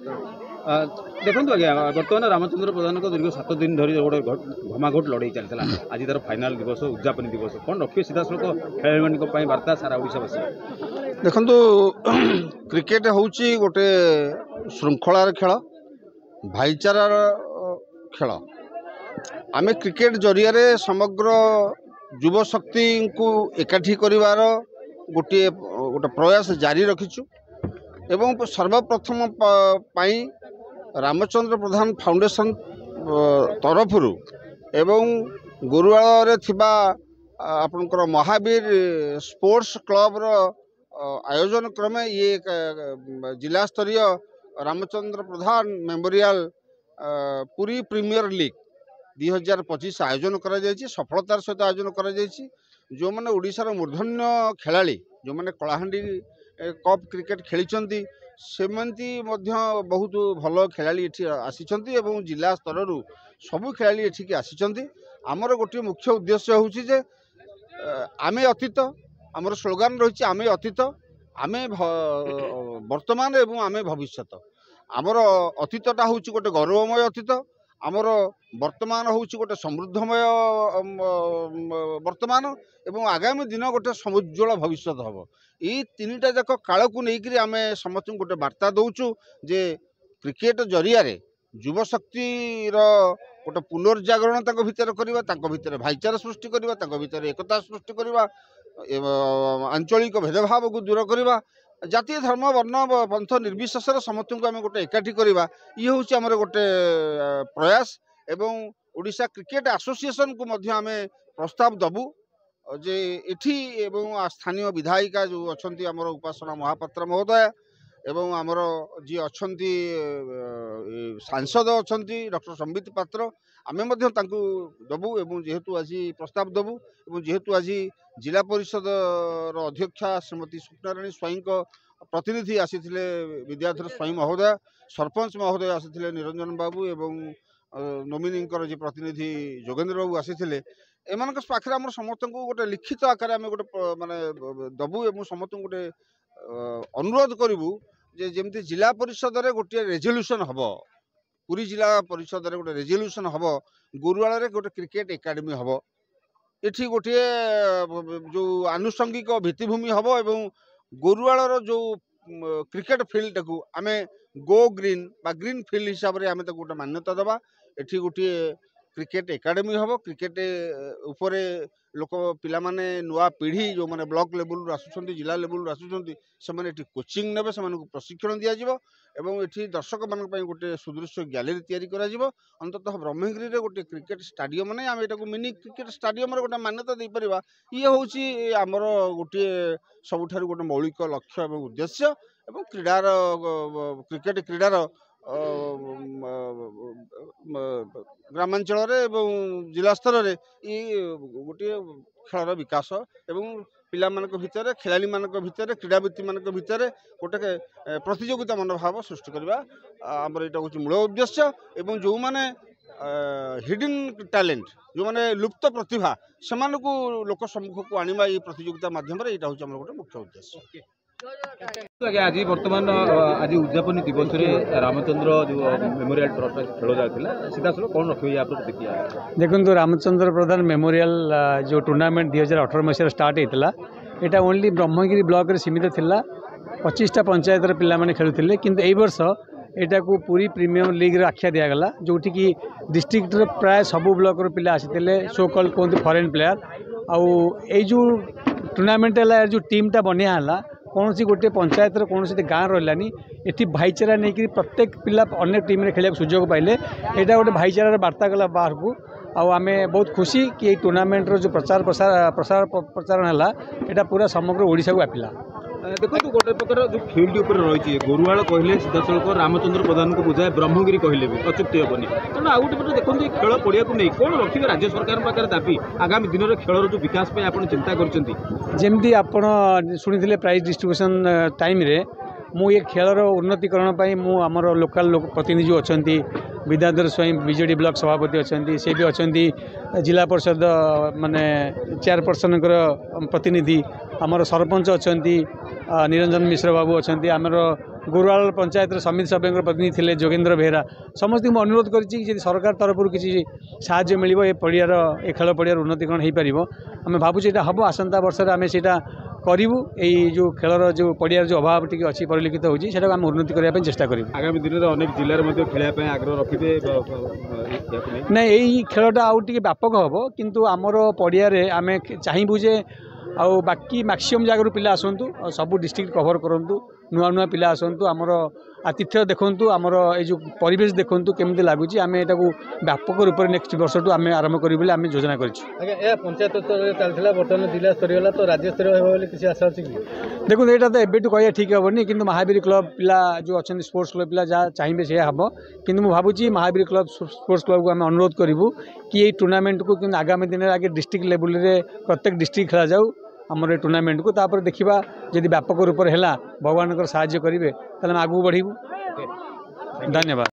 देखो आज्ञा बर्तमान रामचंद्र प्रधान को दीर्घ 7 दिन धरी गोटे घमाघोट लड़ाई चलता आज तार फाइनाल दिवस उद्यापन दिवस कौन रखिए सीधा सड़क खेल वार्ता सारा ओडावासी देखु क्रिकेट हूँ गोटे श्रृंखलार खेल भाईचारार खेल आमे क्रिकेट जरिया समग्र युवशक्ति को एकाठी करिवार गोटे गोटे प्रयास जारी रखिछु एवं सर्वप्रथम पाई रामचंद्र प्रधान फाउंडेशन तरफ एवं गुरुवार रे थिबा आपनकर महावीर स्पोर्ट्स क्लब रो आयोजन क्रमे ये जिला स्तरीय रामचंद्र प्रधान मेमोरियल पुरी प्रीमियर लीग 2025 आयोजन करा जायछि सफलतार सहित आयोजन करा जायछि जो माने ओडिसा रो मूर्धन्य खेलाड़ी जो माने कलाहांडी कप क्रिकेट खेली सेमंती मध्य बहुत भल खेलाड़ी एठी आसीचंती एवं जिला स्तर रु सबु खेलाड़ी एठी आसीचंती आमर गोटे मुख्य उद्देश्य होउछि जे आमे अतीत आमर स्लोगान रही आमे अतीत आमे वर्तमान एवं आमे भविष्यत आमर अतीतटा हूँ गोटे गौरवमय अतीत आमर वर्तमान हूँ गोटे समृद्धमय वर्तमान एवं आगामी दिन गोटे समुज्वल भविष्य हम ये तीनटा जाक काल को लेकिन आम समस्त गोटे वार्ता दौचु जे क्रिकेट जरिया युवशक्तिर गोटे पुनर्जागरण भितर करवा भाईचारा सृष्टि करवा भितर एकता सृष्टि करवा आंचलिक भेदभाव को दूर करवा जातीय धर्म वर्ण पंथ निर्विशेष समस्त को आम गोटे एकाठी करवा ये हूँ आम गोटे प्रयास एवं ओडिशा क्रिकेट एसोसिएशन को मध्य आम प्रस्ताव दबु जे एठी एवं स्थानीय विधायिका जो अच्छी आमर उपासना महापात्र महोदय एवं आमर जी अच्छा सांसद अच्छा डॉक्टर संबित पात्र आमे मध्य तांकु दबु एवं जेहेतु आज प्रस्ताव दबु एवं जेहेतु आज जिला परिषद अध्यक्षा श्रीमती स्वप्नाराणी स्वाई प्रतिनिधि आसीथिले विद्याधर स्वाई महोदय सरपंच महोदय आसीथिले निरंजन बाबू एवं नोमिनी जी प्रतिनिधि जोगेंद्र बाबू आसीथिले एमान पाखे आम समस्त को गोटे लिखित आकार आम गोटे माने दबु एवं समस्त गोटे अनुरोध करूँ जे जमती जिला परिषद रे गोटे रेजोल्यूशन हम पुरी जिला परिषद रे गोटे रेजोल्यूशन हम गुरुवार गोटे क्रिकेट एकाडेमी हम एठी गोटे जो आनुषंगिक भित्तिभूमि हम एवं गुरुवार जो क्रिकेट फील्ड को आम गो ग्रीन बा ग्रीन फील्ड हिसाब से आम गोटे मान्यता दबा एठी गोटे क्रिकेट एकाडेमी हम क्रिकेट उपरे लोक पिला माने नुआ पीढ़ी जो माने ब्लॉक लेवल आसुछंती जिला लेवल आसुछंती से माने एठी कोचिंग नेबे से माने प्रशिक्षण दिया जिवो एवं एठी दर्शक मान पई गोटे सुदृश्य गैलरी तैयारी करा जिवो अंततः ब्रह्मगिरी रे गोटे क्रिकेट स्टेडियम नै आम एटाको मिनी क्रिकेट स्टेडियम रे गोटे मान्यता दे परिबा ये होउची हमर गोटे सबुठार गोटे मौलिक लक्ष्य एवं उद्देश्य एवं क्रीडार क्रिकेट क्रीडार ग्रामांचल जिला स्तर में ये गोटे खेल विकास एवं पिला भितर खेलाड़ी भितर क्रीड़ावित भितर गोटे प्रतियोगिता मनोभाव सृष्टि करवा आमर यहाँ हूँ मूल उद्देश्य एवं जो मैंने हिडन टैलेंट जो मैंने लुप्त प्रतिभा से लोक सम्मुख को आनिबा ये प्रतियोगिता माध्यम यहाँ हूँ आम गोटे मुख्य उद्देश्य। आज बर्तमान आज उद्यापन दिवस रे रामचंद्र जो मेमोरियल ट्रस्ट खेल जाता सीधा सर कौन रखिए देखिए देखो रामचंद्र प्रधान मेमोरियल जो टूर्नामेंट 2018 मसीह स्टार्ट होता यहाँ ओनली ब्रह्मगिरी ब्लॉक रे सीमित थिला 25टा पंचायत पिला माने खेलुथिले किंतु एई वर्ष एटा को पूरी प्रीमियम लीग रे आख्या दिया गला जोठी की डिस्ट्रिक्ट रे प्राय सबु ब्लॉक रो पिला आसीथिले सो कॉल कोंती फॉरेन प्लेयर आउ एई जो टूर्नामेंट है जो टीमटा बनिया हला कौन सी गोटे पंचायत कौन सी गाँव रही ये भाईचारा नहीं कि प्रत्येक पिला अन्य टीम रे खेल सुजोग पाइले यहाँ गोटे भाईचारा वार्ता गला बाहर को आम बहुत खुशी कि ये टूर्नामेंट जो प्रचार प्रसारण है यहाँ पूरा समग्र ओडिशा को व्यापिला। देखो गोटे प्रकार जो फील्ड उपर रही गुरुवाल कहले सीधा सड़क रामचंद्र प्रधान को बुझाए ब्रह्मगिरी कहले भी अच्युक्ति हेनी तेणु आ गए पटे देखते खेल पड़िया को नहीं कौन रखिए राज्य सरकार पाखे दाबी आगामी दिन में खेल जो विकास आप चिंता करमती आप शुणी प्राइज डिस्ट्रीब्यूशन टाइम रे मु ये खेलर उन्नतिकरण मु आमर लोकाल लोक प्रतिनिधि जो अच्छा विद्याधर स्वाई बीजेडी ब्लॉक सभापति अच्छा से भी अच्छा जिला परिषद माने चेयरपर्सन प्रतिनिधि आमर सरपंच अच्छा निरंजन मिश्र बाबू अच्छा आमर गोरुवाल पंचायत समिति सभ्य प्रतिनिधि थे जोगेन्द्र बेहरा समस्त अनुरोध कर सरकार तरफ किसी साहाय्य मिल पड़ियार ए खेल पड़ियार उन्नतिकरण हो पार आम भावुँ यहाँ हम आसंता वर्ष आम से करूँ यही जो खेलर जो पड़ियार जो अभाव टी अच्छी परिलक्षित होती आम उन्नति करने चेष्टा करूँ आगामी दिन में अनेक जिले खेल आग्रह रखिए ना यही खेलटा आउ टे व्यापक हम किंतु आमर पड़ियार आम चाहबू जे आउ बाकी मैक्सिमम जगह पिला आसतु सबू डिस्ट्रिक्ट कवर करूँ नुआ नुआ पिला आसतु आमर आतिथ्य देखूँ आमर ये परिवेश देखूँ केमी लगुच आम यहाँ व्यापक रूप से नेक्स्ट वर्ष टू आम आरंभ करूँ आम योजना कर पंचायत स्तर चलता बर्तमान जिला स्तर तो राज्य स्तर किसी आशा अच्छी देखो यहाँ तो एबेटू कह ठीक हेनी कि महावीर क्लब पिला जो अच्छा स्पोर्ट्स क्लब पिला जहाँ चाहिए से हम कि भावुँ महावीर क्लब स्पोर्ट्स क्लब को आम अनुरोध करूँ कि ये टूर्नामेंट को आगामी दिन में आगे डिस्ट्रिक्ट लेवल में प्रत्येक डिस्ट्रिक्ट खेला जाऊ आमर टूर्नामेंट को तापर देखा जदि व्यापक रूप से है भगवान साहाय्य करेंगे आगे बढ़ू धन्यवाद।